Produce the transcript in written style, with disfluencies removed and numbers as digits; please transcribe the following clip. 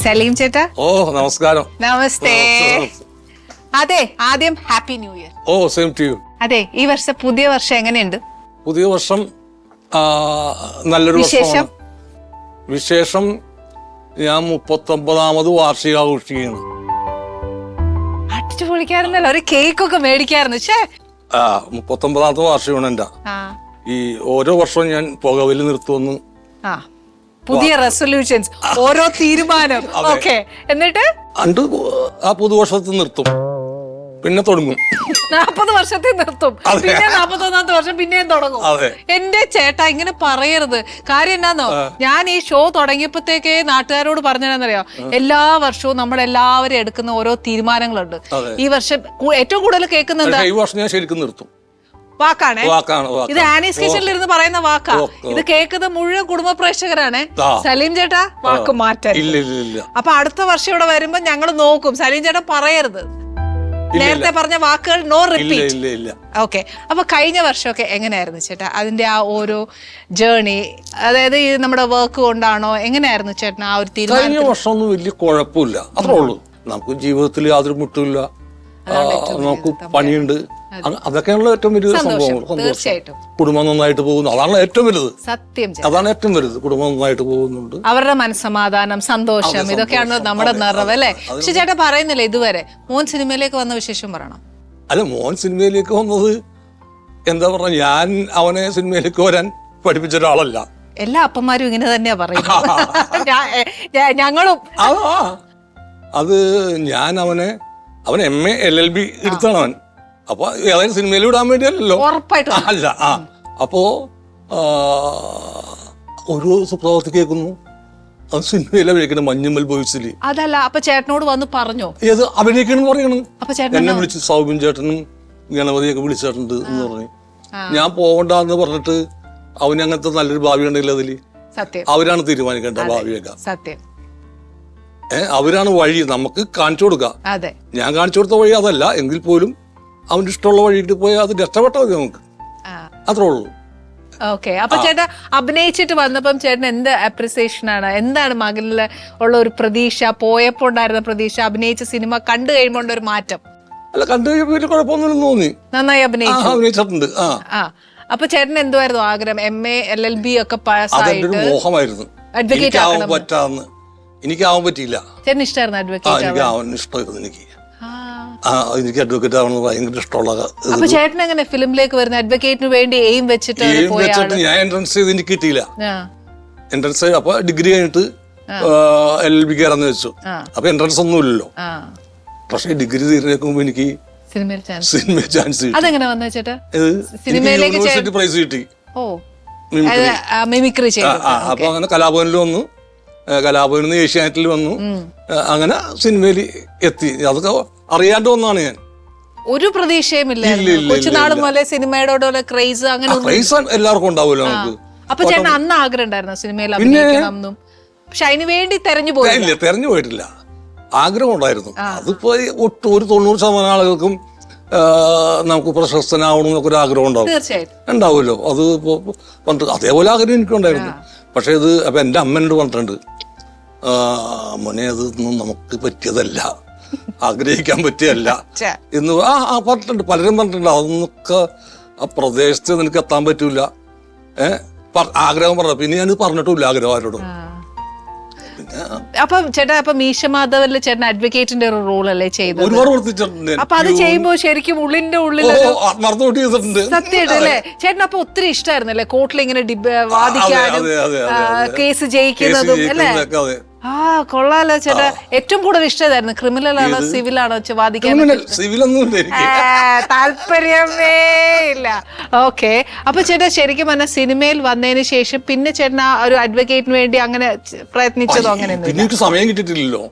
സലീം ചേട്ടാ. ഓ നമസ്കാരം. നമസ്തേ. അതെ, ആദ്യം happy new year. Oh same to you. അതെ, ഈ വർഷം പുതിയ വർഷം എങ്ങനെയുണ്ട്? പുതിയ വർഷം നല്ലൊരു വർഷമാണ്. വിശേഷം ഞാൻ 39ാമത് വാർഷികം ആഘോഷിക്കുകയാണ്. അടിച്ചു പൊളിക്കാറുണ്ടല്ലോ, ഒരു കേക്കൊക്കെ മേടിക്കാറുണ്ട്. 39ാമത്തെ വാർഷികമാണ് എന്റെ. ഈ ഓരോ വർഷവും ഞാൻ പുകവലി നിർത്തുമെന്ന്. പുതിയ റെസൊല്യൂഷൻസ്, ഓരോ തീരുമാനം. ഓക്കെ, എന്നിട്ട് ആ പുതുവർഷത്തിൽ നിർത്തും, പിന്നെ തുടങ്ങും. 40 വർഷത്തെ നിർത്തും, പിന്നെ 41ാമത്തെ വർഷം പിന്നെയും തുടങ്ങും. എന്റെ ചേട്ടാ, ഇങ്ങനെ പറയരുത്. കാര്യം എന്നാന്നോ, ഞാൻ ഈ ഷോ തുടങ്ങിയപ്പോഴത്തേക്കേ നാട്ടുകാരോട് പറഞ്ഞതെന്നറിയോ, എല്ലാ വർഷവും നമ്മളെല്ലാവരും എടുക്കുന്ന ഓരോ തീരുമാനങ്ങളുണ്ട്. ഈ വർഷം ഏറ്റവും കൂടുതൽ കേൾക്കുന്നത് ഈ വർഷം ഞാൻ ശരിക്കും നിർത്തും വാക്കാണ്. ഇത് ആനീസ് കിച്ചണിൽ ഇരുന്ന് പറയുന്ന വാക്കാ. ഇത് കേൾക്കുന്നത് മുഴുവൻ കുടുംബ പ്രേക്ഷകരാണ്. സലീം ചേട്ടാ, വാക്ക് മാറ്റാൻ. അപ്പൊ അടുത്ത വർഷം ഇവിടെ വരുമ്പോ ഞങ്ങൾ നോക്കും. സലീം ചേട്ടാ പറയരുത്, നേരത്തെ പറഞ്ഞ വാക്കുകൾ നോ റിപ്പീറ്റ്. ഓക്കെ, അപ്പൊ കഴിഞ്ഞ വർഷമൊക്കെ എങ്ങനെയായിരുന്നു ചേട്ടാ? അതിന്റെ ആ ഓരോ ജേർണി, അതായത് നമ്മുടെ വർക്ക് കൊണ്ടാണോ, എങ്ങനെയായിരുന്നു ചേട്ടൻ ആ ഒരു തീരുമാനം? കഴിഞ്ഞ വർഷമൊന്നും വലിയ കുഴപ്പമില്ല, അത്രേ ഉള്ളൂ. നമുക്ക് ജീവിതത്തിൽ യാതൊരു മുട്ടുമില്ല, നമുക്ക് പണിയുണ്ട്. അതൊക്കെയാണല്ലോ ഏറ്റവും വലിയ സംഭവങ്ങൾ. തീർച്ചയായിട്ടും കുടുംബം നന്നായിട്ട് പോകുന്നു, അതാണ് ഏറ്റവും വലുത്. സത്യം, അതാണ് ഏറ്റവും വലുത്. കുടുംബം നന്നായിട്ട് പോകുന്നുണ്ട്, അവരുടെ മനസ്സമാധാനം, സന്തോഷം, ഇതൊക്കെയാണല്ലോ നമ്മുടെ നിറവ്, അല്ലേ? പക്ഷെ ചേട്ടാ പറയുന്നില്ല ഇതുവരെ. മോൻ സിനിമയിലേക്ക് വന്ന വിശേഷം പറയണം. അല്ല, മോൻ സിനിമയിലേക്ക് വന്നത് എന്താ പറഞ്ഞ, ഞാൻ അവനെ സിനിമയിലേക്ക് വരാൻ പഠിപ്പിച്ച ഒരാളല്ല. എല്ലാ അപ്പന്മാരും ഇങ്ങനെ തന്നെയാ പറയുന്നത്. ഞങ്ങളും അത് ഞാൻ അവൻ MA LLB എടുത്താണ് അവൻ. അപ്പൊ ഏതായാലും സിനിമയിൽ വിടാൻ വേണ്ടിയല്ലോ, അല്ല. അപ്പോ ഒരു സുപ്രഭാതത്തിൽ കേൾക്കുന്നു അത് സിനിമയിൽ അഭിനയിക്കണം, മഞ്ഞുമ്മൽ ബോയ്സിൽ. അതല്ല, അപ്പൊ ചേട്ടനോട് വന്ന് പറഞ്ഞോ ഏത് അഭിനയിക്കണം പറയണം? അപ്പൊ എന്നെ വിളിച്ച് സൗബിൻ ചേട്ടനും ഗണപതിയൊക്കെ വിളിച്ചിട്ടുണ്ട് എന്ന് പറഞ്ഞു. ഞാൻ പോകണ്ടെന്ന് പറഞ്ഞിട്ട് അവന് അങ്ങനത്തെ നല്ലൊരു ഭാവി ഉണ്ടല്ലോ അതില്. അവരാണ് തീരുമാനിക്കേണ്ട ഭാവിയൊക്കെ. സത്യം, അവരാണ് വഴി നമുക്ക് കാണിച്ചു കൊടുക്കുക. ഞാൻ കാണിച്ചു കൊടുത്ത വഴി അതല്ല എങ്കിൽ പോലും അവന്റെ ഇഷ്ടമുള്ള വഴിയിട്ട് പോയാൽ അത് രക്ഷപ്പെട്ടാൽ മതി നമുക്ക്, അത്രേ ഉള്ളൂ. ഓക്കെ, അപ്പൊ ചേട്ടാ അഭിനയിച്ചിട്ട് വന്നപ്പം ചേട്ടൻ എന്ത് അപ്രിസിയേഷൻ ആണ്? എന്താണ് മകനില് ഉള്ള ഒരു പ്രതീക്ഷ, പോയപ്പോ ഉണ്ടായിരുന്ന പ്രതീക്ഷ, അഭിനയിച്ച സിനിമ കണ്ടു കഴിയുമ്പോ ഒരു മാറ്റം? അല്ല, കണ്ടു കഴിയുമ്പോൾ കുഴപ്പമൊന്നും തോന്നി, നന്നായി അഭിനയിച്ചിട്ടുണ്ട്. അപ്പൊ ചേട്ടൻ എന്തുവായിരുന്നു ആഗ്രഹം? MA LLB ഒക്കെ പാസ്സായിട്ട് മോഹമായിരുന്നു അഡ്വക്കേറ്റ് ആവാൻ പറ്റാന്ന്. എനിക്കാവാൻ പറ്റിയില്ല. ചേട്ടൻ ഇഷ്ടമായിരുന്നു അഡ്വക്കേറ്റ്? ഇഷ്ടമായിരുന്നു എനിക്ക് അഡ്വക്കേറ്റ് ആവണമെന്ന് ഭയങ്കര ഇഷ്ടമുള്ള. അപ്പൊ ചേട്ടൻ എങ്ങനെ ഫിലിമിലേക്ക് വരുന്ന? അഡ്വക്കേറ്റിന് വേണ്ടി എയിം വെച്ചിട്ട് ഞാൻ എൻട്രൻസ് ചെയ്ത് എനിക്ക് കിട്ടിയില്ല. എൻട്രൻസ് അപ്പൊ ഡിഗ്രി കഴിഞ്ഞിട്ട് LLB കയറാന്ന് വെച്ചു. അപ്പൊ എൻട്രൻസ് ഒന്നും ഇല്ലല്ലോ. പക്ഷെ ഡിഗ്രി തീർന്നേക്കുമ്പോ എനിക്ക് സിനിമയിൽ ചാൻസ് കിട്ടി. അതെങ്ങനെ വന്നു ചേട്ടാ? യൂണിവേഴ്സിറ്റി പ്രൈസ് കിട്ടി. മിമിക്രി ചെയ്തു. അപ്പൊ അങ്ങനെ കലാഭവനിൽ വന്നു, കലാഭവനിൽ നിന്ന് ഏഷ്യാനെറ്റിൽ വന്നു, അങ്ങനെ സിനിമയിൽ എത്തി. അതൊക്കെ അറിയാണ്ട് വന്നാണ് ഞാൻ. ഒരു പ്രതീക്ഷയും കൊച്ചുനാള് പോലെ സിനിമയോടുള്ള ക്രേസ്, അങ്ങനെ ക്രേസ് എല്ലാവർക്കും ഉണ്ടാവുമല്ലോ നമുക്ക്. അപ്പൊ ചേട്ടൻ അന്ന് ആഗ്രഹം ഉണ്ടായിരുന്നു സിനിമയിൽ അഭിനയിക്കണം? പക്ഷെ അതിന് വേണ്ടി തെരഞ്ഞു പോയിട്ടില്ല, ആഗ്രഹം ഉണ്ടായിരുന്നു. അതിപ്പോ ഒട്ടും ഒരു 90% ആളുകൾക്കും നമുക്ക് പ്രശസ്തനാവണമെന്നൊക്കെ ഒരു ആഗ്രഹം ഉണ്ടാവുമല്ലോ. അത് ഇപ്പൊ അതേപോലെ ആഗ്രഹം എനിക്കുണ്ടായിരുന്നു. പക്ഷെ ഇത് അപ്പൊ എന്റെ അമ്മനോട് പറഞ്ഞിട്ടുണ്ട്, മോനെ അതൊന്നും നമുക്ക് പറ്റിയതല്ല, ആഗ്രഹിക്കാൻ പറ്റിയല്ല എന്ന് പറഞ്ഞിട്ടുണ്ട്. പലരും പറഞ്ഞിട്ടുണ്ട് അതൊന്നൊക്കെ ആ പ്രദേശത്ത് നിനക്ക് എത്താൻ പറ്റൂല, ആഗ്രഹം പറഞ്ഞു. പിന്നെ ഞാൻ പറഞ്ഞിട്ടില്ല ആഗ്രഹം ആരോടും. അപ്പൊ ചേട്ടാ, അപ്പൊ മീശ മാധവനില് ചേട്ടൻ അഡ്വക്കേറ്റിന്റെ ഒരു റോൾ അല്ലേ ചെയ്തത്? അപ്പൊ അത് ചെയ്യുമ്പോ ശരിക്കും ഉള്ളിന്റെ ഉള്ളിൽ സത്യമായിട്ട് അല്ലേ ചേട്ടൻ? അപ്പൊ ഒത്തിരി ഇഷ്ടമായിരുന്നല്ലേ കോർട്ടിൽ ഇങ്ങനെ വാദിക്കാനും കേസ് ജയിക്കുന്നതും അല്ലേ? കൊള്ളാലോ ചേട്ടാ. ഏറ്റവും കൂടുതൽ ഇഷ്ടമായിരുന്നു ക്രിമിനൽ ആണോ സിവിൽ ആണോ വാദിക്കാൻ? താല്പര്യമേ ഇല്ല. ഓക്കെ, അപ്പൊ ചേട്ടാ ശരിക്കും പറഞ്ഞാൽ സിനിമയിൽ വന്നതിന് ശേഷം പിന്നെ ചേട്ടൻ ആ ഒരു അഡ്വക്കേറ്റിന് വേണ്ടി അങ്ങനെ പ്രയത്നിച്ചതോ? അങ്ങനെ സമയം കിട്ടിയിട്ടില്ലല്ലോ.